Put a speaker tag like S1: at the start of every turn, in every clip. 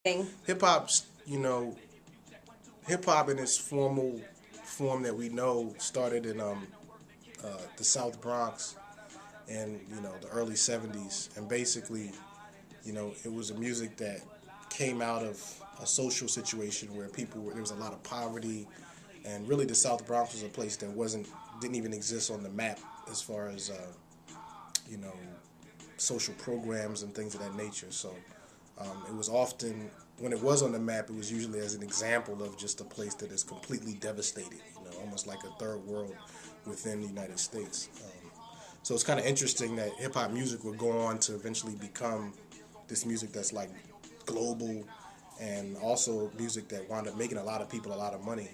S1: Hip hop's, hip hop in its formal form that we know started in the South Bronx in the early '70s, and basically, it was a music that came out of a social situation where there was a lot of poverty, and really the South Bronx was a place that didn't even exist on the map as far as you know social programs and things of that nature. So it was often, when it was on the map, it was usually as an example of just a place that is completely devastated, almost like a third world within the United States. So it's kind of interesting that hip hop music would go on to eventually become this music that's like global, and also music that wound up making a lot of people a lot of money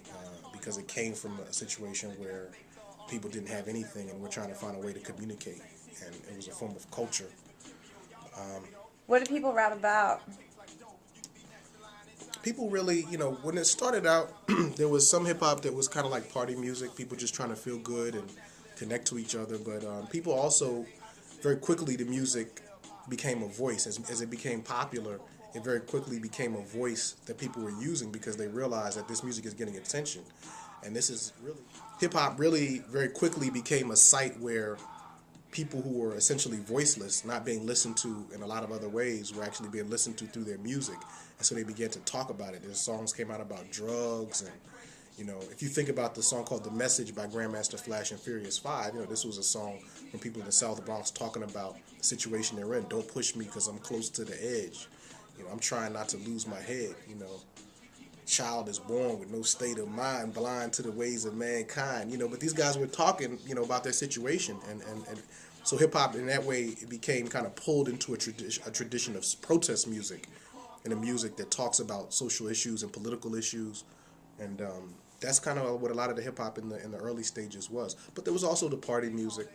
S1: because it came from a situation where people didn't have anything and we're trying to find a way to communicate, and it was a form of culture.
S2: What do people rap about?
S1: People really, when it started out, there was some hip hop that was kind of like party music, people just trying to feel good and connect to each other. But people also, very quickly, the music became a voice. As it became popular, it very quickly became a voice that people were using because they realized that this music is getting attention. And this is really, hip hop really very quickly became a site where people who were essentially voiceless, not being listened to in a lot of other ways, were actually being listened to through their music. And so they began to talk about it. Their songs came out about drugs, and if you think about the song called "The Message" by Grandmaster Flash and Furious Five, this was a song from people in the South Bronx talking about the situation they're in. Don't push me because I'm close to the edge. I'm trying not to lose my head. Child is born with no state of mind, blind to the ways of mankind. But these guys were talking, about their situation, and so hip hop in that way it became kind of pulled into a tradition of protest music, and a music that talks about social issues and political issues, and that's kind of what a lot of the hip hop in the early stages was. But there was also the party music.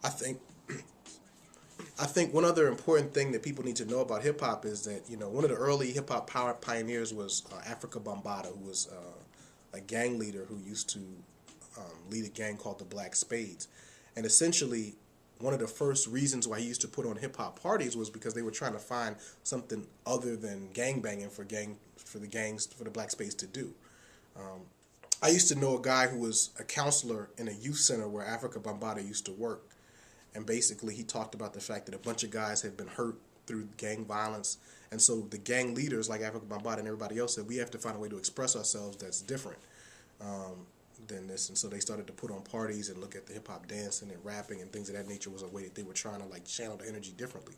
S1: I think I think one other important thing that people need to know about hip hop is that one of the early hip hop power pioneers was Africa Bambaataa, who was a gang leader who used to lead a gang called the Black Spades, and essentially one of the first reasons why he used to put on hip hop parties was because they were trying to find something other than gang banging for the Black Spades to do. I used to know a guy who was a counselor in a youth center where Africa Bambaataa used to work, and basically he talked about the fact that a bunch of guys had been hurt through gang violence, and so the gang leaders like Africa Bambaataa and everybody else said we have to find a way to express ourselves that's different than this, and so they started to put on parties and look at the hip hop dancing and rapping and things of that nature was a way that they were trying to like channel the energy differently,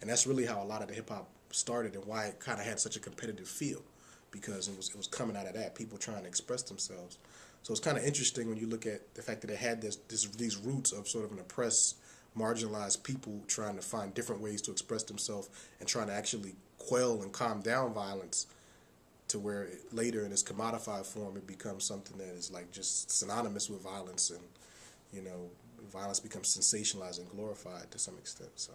S1: and that's really how a lot of the hip hop started and why it kind of had such a competitive feel, because it was coming out of that, people trying to express themselves. So it's kind of interesting when you look at the fact that it had these roots of sort of an oppressed, marginalized people trying to find different ways to express themselves and trying to actually quell and calm down violence, to where later in its commodified form it becomes something that is like just synonymous with violence, and you know violence becomes sensationalized and glorified to some extent. So